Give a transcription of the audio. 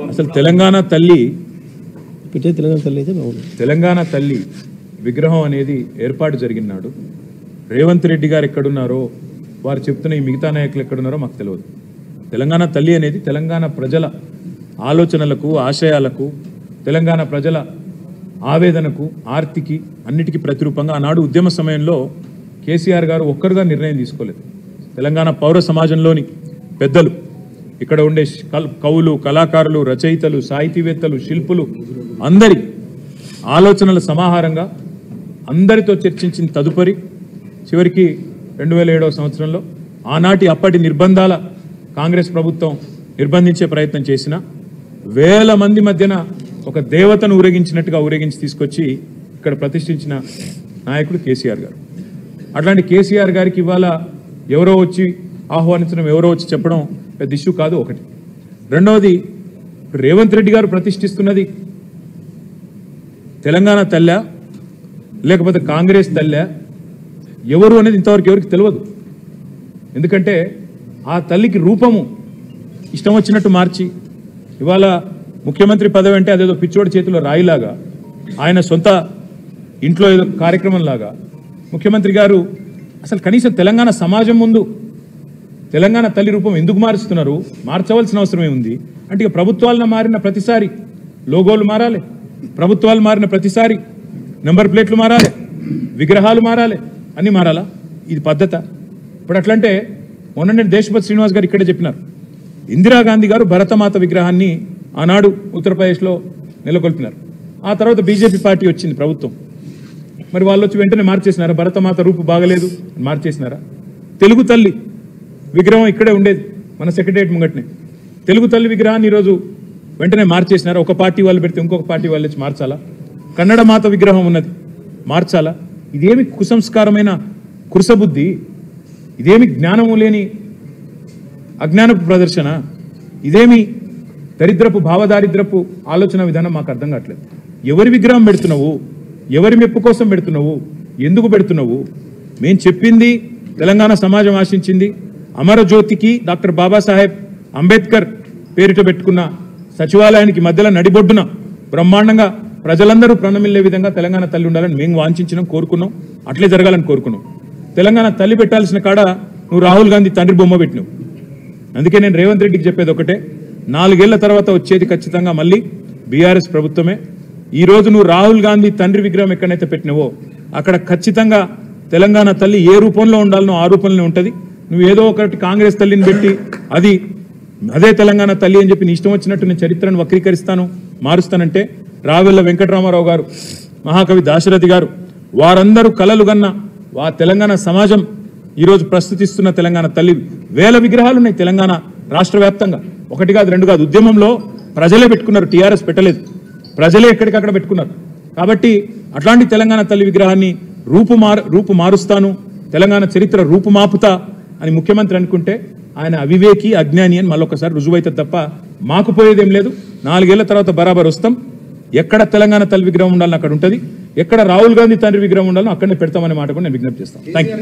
అసలు తెలంగాణ తల్లి విగ్రహం అనేది ఏర్పాటు జరిగినాడు రేవంత్ రెడ్డి గారు ఎక్కడున్నారో వారు చెప్తున్న ఈ మిగతా నాయకులు ఎక్కడున్నారో మాకు తెలియదు. తెలంగాణ తల్లి అనేది తెలంగాణ ప్రజల ఆలోచనలకు ఆశయాలకు తెలంగాణ ప్రజల ఆవేదనకు ఆర్తికి అన్నిటికీ ప్రతిరూపంగా ఆనాడు ఉద్యమ సమయంలో కేసీఆర్ గారు ఒక్కరుగా నిర్ణయం తీసుకోలేదు. తెలంగాణ పౌర సమాజంలోని పెద్దలు, ఇక్కడ ఉండే కవులు, కళాకారులు, రచయితలు, సాహితీవేత్తలు, శిల్పులు అందరి ఆలోచనల సమాహారంగా అందరితో చర్చించిన తదుపరి చివరికి 2007వ సంవత్సరంలో ఆనాటి అప్పటి నిర్బంధాల కాంగ్రెస్ ప్రభుత్వం నిర్బంధించే ప్రయత్నం చేసిన వేల మంది మధ్యన ఒక దేవతను ఊరేగించినట్టుగా ఊరేగించి తీసుకొచ్చి ఇక్కడ ప్రతిష్ఠించిన నాయకుడు కేసీఆర్ గారు. అట్లాంటి కేసీఆర్ గారికి ఇవాళ ఎవరో వచ్చి ఆహ్వానించడం, ఎవరో వచ్చి చెప్పడం పెద్ద ఇష్యూ కాదు. ఒకటి. రెండవది, రేవంత్ రెడ్డి గారు ప్రతిష్ఠిస్తున్నది తెలంగాణ తల్లా లేకపోతే కాంగ్రెస్ తల్లా ఎవరు అనేది ఇంతవరకు ఎవరికి తెలియదు. ఎందుకంటే ఆ తల్లికి రూపము ఇష్టం వచ్చినట్టు మార్చి ఇవాళ ముఖ్యమంత్రి పదవి అంటే అదేదో పిచ్చోడి చేతిలో రాయిలాగా, ఆయన సొంత ఇంట్లో ఏదో కార్యక్రమంలాగా ముఖ్యమంత్రి గారు అసలు కనీసం తెలంగాణ సమాజం ముందు తెలంగాణ తల్లి రూపం ఎందుకు మారుస్తున్నారు, మార్చవలసిన అవసరం ఏముంది అంటే ఇక ప్రభుత్వాలను మారిన ప్రతిసారి లోగోలు మారాలి, ప్రభుత్వాలు మారిన ప్రతిసారి నెంబర్ ప్లేట్లు మారాలి, విగ్రహాలు మారాలి, అన్నీ మారాలా? ఇది పద్ధత? ఇప్పుడు అట్లంటే మొన్న నేను దేశపతి శ్రీనివాస్ గారు ఇక్కడే చెప్పినారు, ఇందిరాగాంధీ గారు భరతమాత విగ్రహాన్ని ఆనాడు ఉత్తరప్రదేశ్లో నెలకొల్పినారు. ఆ తర్వాత బీజేపీ పార్టీ వచ్చింది ప్రభుత్వం. మరి వాళ్ళు వచ్చి వెంటనే మార్చేసినారా? భరతమాత రూపు బాగలేదు మార్చేసినారా? తెలుగు తల్లి విగ్రహం ఇక్కడే ఉండేది మన సెక్రటరియట్ ముంగట్నే. తెలుగు తల్లి విగ్రహాన్ని ఈరోజు వెంటనే మార్చేసినారా? ఒక పార్టీ వాళ్ళు పెడితే ఇంకొక పార్టీ వాళ్ళు వచ్చి మార్చాలా? కన్నడ మాత విగ్రహం ఉన్నది మార్చాలా? ఇదేమి కుసంస్కారమైన కురుసబుద్ధి, ఇదేమి జ్ఞానము లేని అజ్ఞానపు ప్రదర్శన, ఇదేమి దరిద్రపు భావదారిద్రపు ఆలోచన విధానం మాకు అర్థం కావట్లేదు. ఎవరి విగ్రహం పెడుతున్నావు? ఎవరి మెప్పు కోసం పెడుతున్నావు? ఎందుకు పెడుతున్నావు? మేము చెప్పింది తెలంగాణ సమాజం ఆశించింది అమరజ్యోతికి డాక్టర్ బాబాసాహెబ్ అంబేద్కర్ పేరిట పెట్టుకున్న సచివాలయానికి మధ్యలో నడిబొడ్డున బ్రహ్మాండంగా ప్రజలందరూ ప్రణమిల్లే విధంగా తెలంగాణ తల్లి ఉండాలని మేము వాంఛించినాం, కోరుకున్నాం. అట్లే జరగాలని కోరుకున్నాం. తెలంగాణ తల్లి పెట్టాల్సిన కాడ నువ్వు రాహుల్ గాంధీ తండ్రి బొమ్మ పెట్టినావు. అందుకే నేను రేవంత్ రెడ్డికి చెప్పేది ఒకటే, 4 ఏళ్ల తర్వాత వచ్చేది ఖచ్చితంగా మళ్ళీ బీఆర్ఎస్ ప్రభుత్వమే. ఈరోజు నువ్వు రాహుల్ గాంధీ తండ్రి విగ్రహం ఎక్కడైతే పెట్టినావో అక్కడ ఖచ్చితంగా తెలంగాణ తల్లి ఏ రూపంలో ఉండాలనో ఆ రూపంలో ఉంటుంది. నువ్వు ఏదో ఒకటి కాంగ్రెస్ తల్లిని పెట్టి అదే తెలంగాణ తల్లి అని చెప్పి నీ ఇష్టం వచ్చినట్టు నేను చరిత్రను వక్రీకరిస్తాను, మారుస్తానంటే రావెల్ల వెంకటరామారావు గారు, మహాకవి దాశరథి గారు, వారందరూ కలలు గన్న తెలంగాణ సమాజం ఈరోజు ప్రస్తుతిస్తున్న తెలంగాణ తల్లి వేల విగ్రహాలు ఉన్నాయి తెలంగాణ రాష్ట్ర వ్యాప్తంగా. 1 కాదు 2 కాదు. ఉద్యమంలో ప్రజలే పెట్టుకున్నారు, టీఆర్ఎస్ పెట్టలేదు, ప్రజలే ఎక్కడికక్కడ పెట్టుకున్నారు. కాబట్టి అట్లాంటి తెలంగాణ తల్లి విగ్రహాన్ని రూపు మారుస్తాను, తెలంగాణ చరిత్ర రూపుమాపుతా అని ముఖ్యమంత్రి అనుకుంటే ఆయన అవివేకి, అజ్ఞాని అని మళ్ళొకసారి రుజువైతే తప్ప మాకు పోయేదేం లేదు. 4 ఏళ్ల తర్వాత బరాబర్ వస్తాం. ఎక్కడ తెలంగాణ తల్లి విగ్రహం ఉండాలని అక్కడ ఉంటుంది, ఎక్కడ రాహుల్ గాంధీ తండ్రి విగ్రహం ఉండాలో అక్కడనే పెడతామనే మాట కూడా నేను విజ్ఞప్తి చేస్తాను. Thank you.